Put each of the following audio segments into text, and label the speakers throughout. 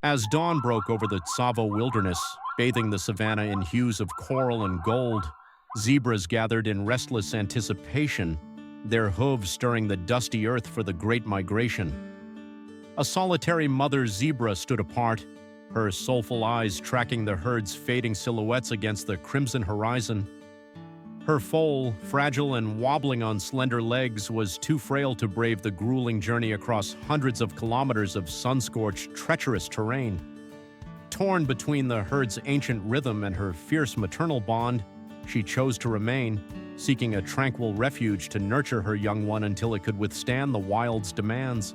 Speaker 1: As dawn broke over the Tsavo wilderness, bathing the savannah in hues of coral and gold, zebras gathered in restless anticipation, their hooves stirring the dusty earth for the great migration. A solitary mother zebra stood apart, her soulful eyes tracking the herd's fading silhouettes against the crimson horizon. Her foal, fragile and wobbling on slender legs, was too frail to brave the grueling journey across hundreds of kilometers of sun-scorched, treacherous terrain. Torn between the herd's ancient rhythm and her fierce maternal bond, she chose to remain, seeking a tranquil refuge to nurture her young one until it could withstand the wild's demands.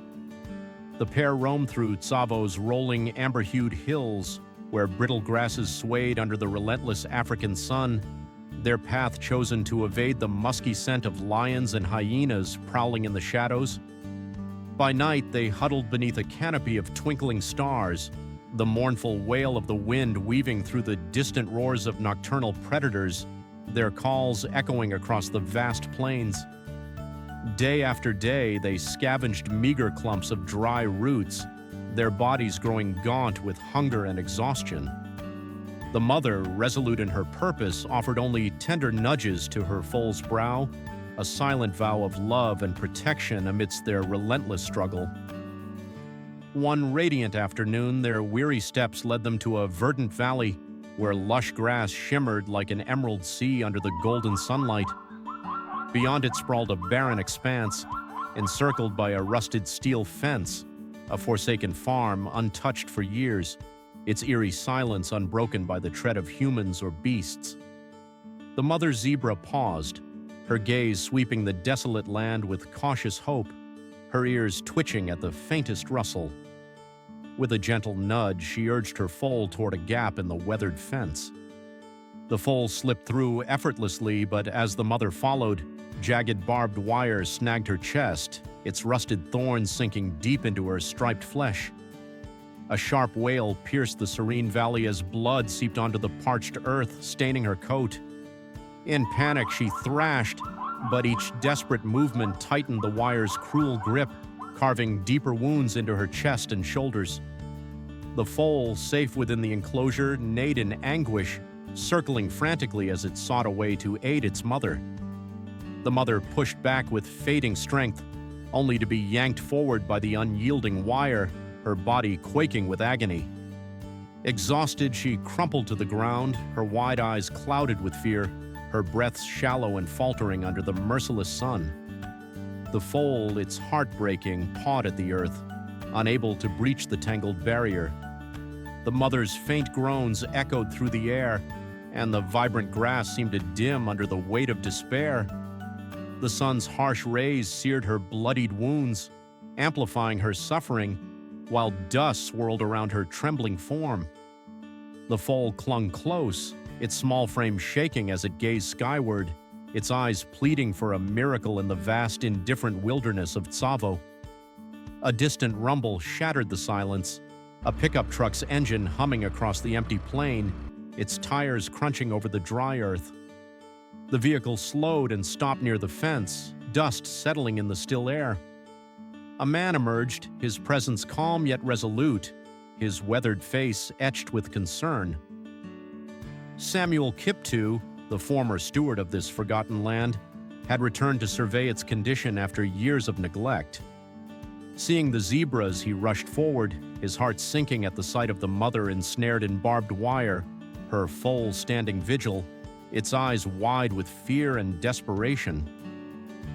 Speaker 1: The pair roamed through Tsavo's rolling, amber-hued hills, where brittle grasses swayed under the relentless African sun, their path chosen to evade the musky scent of lions and hyenas prowling in the shadows. By night, they huddled beneath a canopy of twinkling stars, the mournful wail of the wind weaving through the distant roars of nocturnal predators, their calls echoing across the vast plains. Day after day, they scavenged meager clumps of dry roots, their bodies growing gaunt with hunger and exhaustion. The mother, resolute in her purpose, offered only tender nudges to her foal's brow, a silent vow of love and protection amidst their relentless struggle. One radiant afternoon, their weary steps led them to a verdant valley where lush grass shimmered like an emerald sea under the golden sunlight. Beyond it sprawled a barren expanse, encircled by a rusted steel fence, a forsaken farm untouched for years, its eerie silence unbroken by the tread of humans or beasts. The mother zebra paused, her gaze sweeping the desolate land with cautious hope, her ears twitching at the faintest rustle. With a gentle nudge, she urged her foal toward a gap in the weathered fence. The foal slipped through effortlessly, but as the mother followed, jagged barbed wire snagged her chest, its rusted thorns sinking deep into her striped flesh. A sharp wail pierced the serene valley as blood seeped onto the parched earth, staining her coat. In panic, she thrashed, but each desperate movement tightened the wire's cruel grip, carving deeper wounds into her chest and shoulders. The foal, safe within the enclosure, neighed in anguish, circling frantically as it sought a way to aid its mother. The mother pushed back with fading strength, only to be yanked forward by the unyielding wire, her body quaking with agony. Exhausted, she crumpled to the ground, her wide eyes clouded with fear, her breaths shallow and faltering under the merciless sun. The foal, its heart breaking, pawed at the earth, unable to breach the tangled barrier. The mother's faint groans echoed through the air, and the vibrant grass seemed to dim under the weight of despair. The sun's harsh rays seared her bloodied wounds, amplifying her suffering, while dust swirled around her trembling form. The foal clung close, its small frame shaking as it gazed skyward, its eyes pleading for a miracle in the vast, indifferent wilderness of Tsavo. A distant rumble shattered the silence, a pickup truck's engine humming across the empty plain, its tires crunching over the dry earth. The vehicle slowed and stopped near the fence, dust settling in the still air. A man emerged, his presence calm yet resolute, his weathered face etched with concern. Samuel Kiptu, the former steward of this forgotten land, had returned to survey its condition after years of neglect. Seeing the zebras, he rushed forward, his heart sinking at the sight of the mother ensnared in barbed wire, her foal standing vigil, its eyes wide with fear and desperation.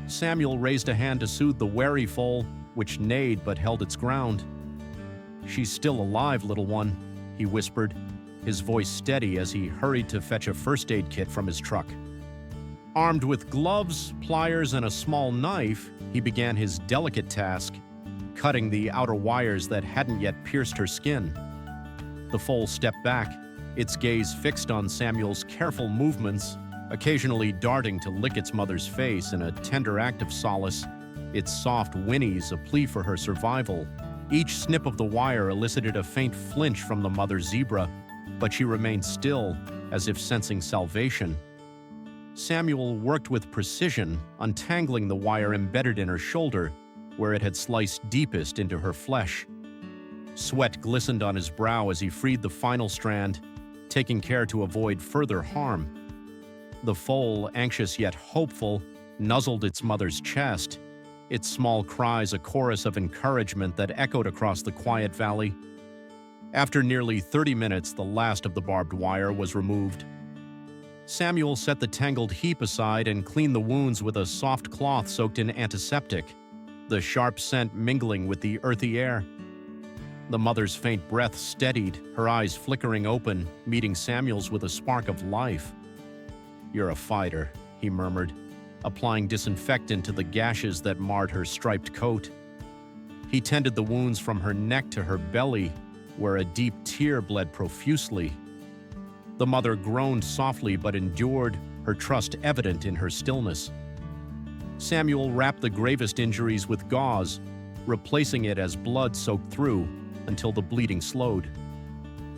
Speaker 1: Samuel raised a hand to soothe the wary foal, which neighed but held its ground. "She's still alive, little one," he whispered, his voice steady as he hurried to fetch a first aid kit from his truck. Armed with gloves, pliers, and a small knife, he began his delicate task, cutting the outer wires that hadn't yet pierced her skin. The foal stepped back, its gaze fixed on Samuel's careful movements, occasionally darting to lick its mother's face in a tender act of solace, its soft whinnies a plea for her survival. Each snip of the wire elicited a faint flinch from the mother zebra, but she remained still, as if sensing salvation. Samuel worked with precision, untangling the wire embedded in her shoulder, where it had sliced deepest into her flesh. Sweat glistened on his brow as he freed the final strand, taking care to avoid further harm. The foal, anxious yet hopeful, nuzzled its mother's chest, its small cries a chorus of encouragement that echoed across the quiet valley. After nearly 30 minutes, the last of the barbed wire was removed. Samuel set the tangled heap aside and cleaned the wounds with a soft cloth soaked in antiseptic, the sharp scent mingling with the earthy air. The mother's faint breath steadied, her eyes flickering open, meeting Samuel's with a spark of life. "You're a fighter," he murmured, applying disinfectant to the gashes that marred her striped coat. He tended the wounds from her neck to her belly, where a deep tear bled profusely. The mother groaned softly but endured, her trust evident in her stillness. Samuel wrapped the gravest injuries with gauze, replacing it as blood soaked through until the bleeding slowed.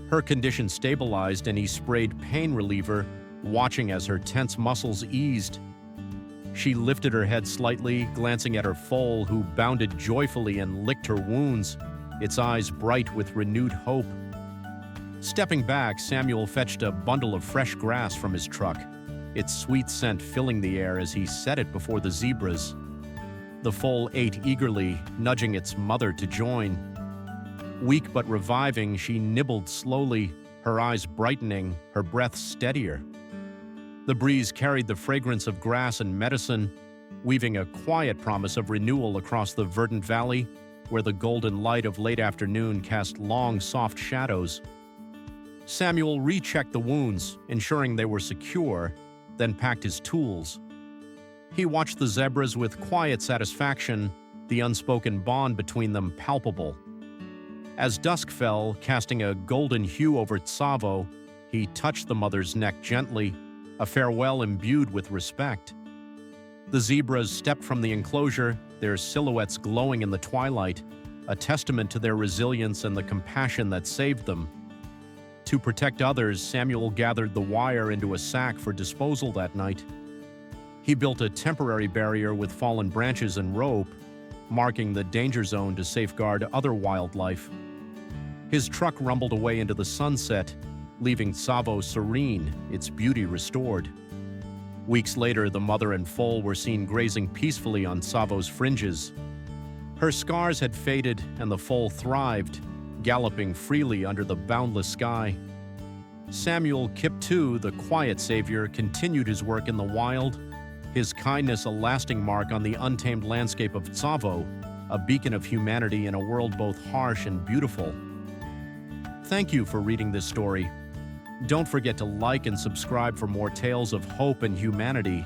Speaker 1: Her condition stabilized and he sprayed pain reliever, watching as her tense muscles eased. She lifted her head slightly, glancing at her foal, who bounded joyfully and licked her wounds, its eyes bright with renewed hope. Stepping back, Samuel fetched a bundle of fresh grass from his truck, its sweet scent filling the air as he set it before the zebras. The foal ate eagerly, nudging its mother to join. Weak but reviving, she nibbled slowly, her eyes brightening, her breath steadier. The breeze carried the fragrance of grass and medicine, weaving a quiet promise of renewal across the verdant valley, where the golden light of late afternoon cast long, soft shadows. Samuel rechecked the wounds, ensuring they were secure, then packed his tools. He watched the zebras with quiet satisfaction, the unspoken bond between them palpable. As dusk fell, casting a golden hue over Tsavo, he touched the mother's neck gently, a farewell imbued with respect. The zebras stepped from the enclosure, their silhouettes glowing in the twilight, a testament to their resilience and the compassion that saved them. To protect others, Samuel gathered the wire into a sack for disposal that night. He built a temporary barrier with fallen branches and rope, marking the danger zone to safeguard other wildlife. His truck rumbled away into the sunset, leaving Tsavo serene, its beauty restored. Weeks later, the mother and foal were seen grazing peacefully on Tsavo's fringes. Her scars had faded and the foal thrived, galloping freely under the boundless sky. Samuel Kiptu, the quiet savior, continued his work in the wild, his kindness a lasting mark on the untamed landscape of Tsavo, a beacon of humanity in a world both harsh and beautiful. Thank you for reading this story. Don't forget to like and subscribe for more tales of hope and humanity.